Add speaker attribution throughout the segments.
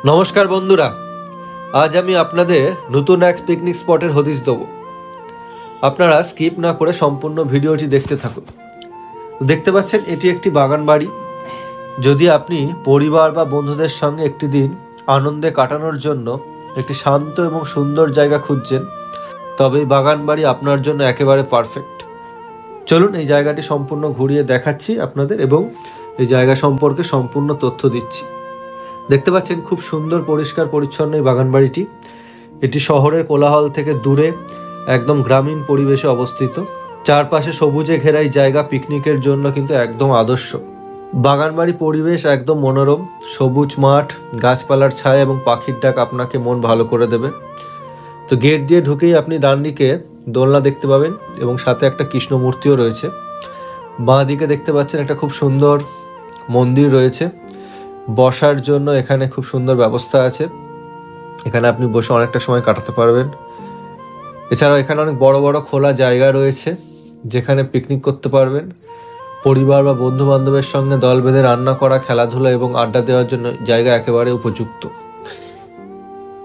Speaker 1: নমস্কার বন্ধুরা, আজ আমি আপনাদের নতুন এক পিকনিক স্পটের হদিশ দেবো। আপনারা স্কিপ না করে সম্পূর্ণ ভিডিওটি দেখতে থাকুন। দেখতে পাচ্ছেন এটি একটি বাগান বাড়ি। যদি আপনি পরিবার বা বন্ধুদের সঙ্গে একটি দিন আনন্দে কাটানোর জন্য একটি শান্ত এবং সুন্দর জায়গা খুঁজছেন, তবে এই বাগান বাড়ি আপনার জন্য একেবারে পারফেক্ট। চলুন এই জায়গাটি সম্পূর্ণ ঘুরিয়ে দেখাচ্ছি আপনাদের এবং এই জায়গা সম্পর্কে সম্পূর্ণ তথ্য দিচ্ছি। দেখতে পাচ্ছেন খুব সুন্দর পরিষ্কার পরিচ্ছন্ন এই বাগান বাড়িটি। এটি শহরের কোলাহল থেকে দূরে একদম গ্রামীণ পরিবেশে অবস্থিত। চারপাশে সবুজে ঘেরা এই জায়গা পিকনিকের জন্য কিন্তু একদম আদর্শ। বাগান বাড়ি পরিবেশ একদম মনোরম, সবুজ মাঠ, গাছপালার ছায়া এবং পাখির ডাক আপনাকে মন ভালো করে দেবে। তো গেট দিয়ে ঢুকেই আপনি ডান দিকে দোলনা দেখতে পাবেন এবং সাথে একটা কৃষ্ণ মূর্তিও রয়েছে। বাঁ দিকে দেখতে পাচ্ছেন একটা খুব সুন্দর মন্দির রয়েছে। বসার জন্য এখানে খুব সুন্দর ব্যবস্থা আছে, এখানে আপনি বসে অনেকটা সময় কাটাতে পারবেন। এছাড়াও এখানে অনেক বড় বড় খোলা জায়গা রয়েছে যেখানে পিকনিক করতে পারবেন। পরিবার বা বন্ধু বান্ধবের সঙ্গে দল বেঁধে রান্না করা, খেলাধুলা এবং আড্ডা দেওয়ার জন্য জায়গা একেবারে উপযুক্ত।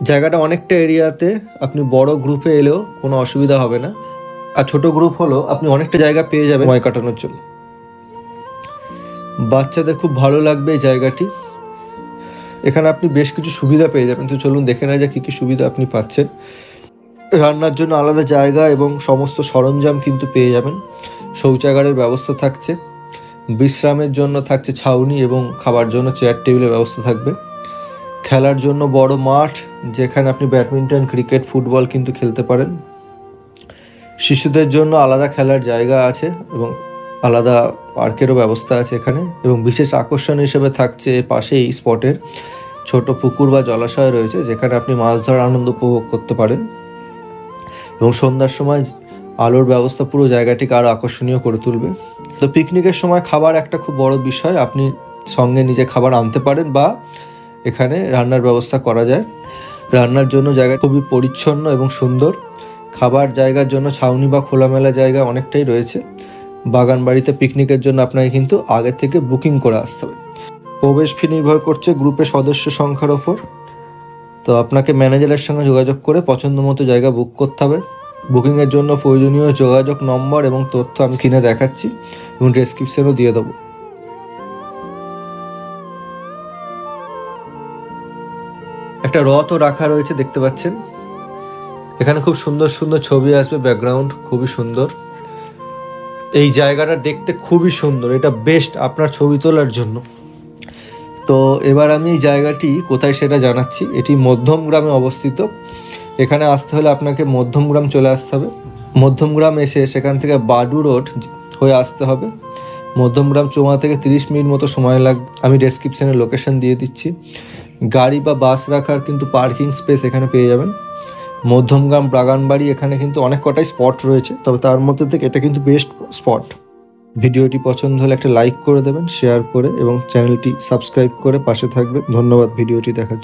Speaker 1: জায়গাটা অনেকটা এরিয়াতে, আপনি বড় গ্রুপে এলেও কোনো অসুবিধা হবে না, আর ছোট গ্রুপ হলেও আপনি অনেকটা জায়গা পেয়ে যাবেন সময় কাটানোর জন্য। বাচ্চাদের খুব ভালো লাগবে এই জায়গাটি। এখানে আপনি বেশ কিছু সুবিধা পেয়ে যাবেন। তো চলুন দেখে নেওয়া যাক কী কী সুবিধা আপনি পাচ্ছেন। রান্নার জন্য আলাদা জায়গা এবং সমস্ত সরঞ্জাম কিন্তু পেয়ে যাবেন। শৌচাগারের ব্যবস্থা থাকছে, বিশ্রামের জন্য থাকছে ছাউনি এবং খাবার জন্য চেয়ার টেবিলের ব্যবস্থা থাকবে। খেলার জন্য বড় মাঠ যেখানে আপনি ব্যাডমিন্টন, ক্রিকেট, ফুটবল কিন্তু খেলতে পারেন। শিশুদের জন্য আলাদা খেলার জায়গা আছে এবং আলাদা পার্কেরও ব্যবস্থা আছে এখানে। এবং বিশেষ আকর্ষণ হিসেবে থাকছে পাশে এই স্পটের ছোট পুকুর বা জলাশয় রয়েছে যেখানে আপনি মাছ ধরার আনন্দ উপভোগ করতে পারেন। এবং সন্ধ্যার সময় আলোর ব্যবস্থা পুরো জায়গাটিকে আরও আকর্ষণীয় করে তুলবে। তো পিকনিকের সময় খাবার একটা খুব বড় বিষয়। আপনি সঙ্গে নিজে খাবার আনতে পারেন বা এখানে রান্নার ব্যবস্থা করা যায়। রান্নার জন্য জায়গা খুবই পরিচ্ছন্ন এবং সুন্দর। খাবার জায়গার জন্য ছাউনি বা খোলামেলা জায়গা অনেকটাই রয়েছে। বাগান বাড়িতে পিকনিকের জন্য আপনাকে কিন্তু আগে থেকে বুকিং করে আসতে হবে। প্রবেশ ফি নির্ভর করছে গ্রুপের সদস্য সংখ্যার ওপর। তো আপনাকে ম্যানেজারের সঙ্গে যোগাযোগ করে পছন্দ মতো জায়গা বুক করতে হবে। বুকিংয়ের জন্য প্রয়োজনীয় যোগাযোগ নম্বর এবং তথ্য আমি স্ক্রিনে দেখাচ্ছি এবং ডেসক্রিপশনও দিয়ে দেবো। একটা রথও রাখা রয়েছে দেখতে পাচ্ছেন। এখানে খুব সুন্দর সুন্দর ছবি আসবে, ব্যাকগ্রাউন্ড খুবই সুন্দর। এই জায়গাটা দেখতে খুবই সুন্দর, এটা বেস্ট আপনার ছবি তোলার জন্য। তো এবার আমি এই জায়গাটি কোথায় সেটা জানাচ্ছি। এটি মধ্যমগ্রামে অবস্থিত। এখানে আসতে হলে আপনাকে মধ্যমগ্রাম চলে আসতে হবে। মধ্যমগ্রাম এসে সেখান থেকে বাডু রোড হয়ে আসতে হবে। মধ্যমগ্রাম চৌমা থেকে 30 মিনিট মতো সময় লাগবে। আমি ডেসক্রিপশানে লোকেশন দিয়ে দিচ্ছি। গাড়ি বা বাস রাখার কিন্তু পার্কিং স্পেস এখানে পেয়ে যাবেন। মধ্যমগ্রাম বাগানবাড়ি, এখানে কিন্তু অনেক কটাই স্পট রয়েছে, তবে তার মধ্যে থেকে এটা কিন্তু বেস্ট স্পট। ভিডিওটি পছন্দ হলে একটা লাইক করে দেবেন, শেয়ার করে এবং চ্যানেলটি সাবস্ক্রাইব করে পাশে থাকবেন। ধন্যবাদ ভিডিওটি দেখার জন্য।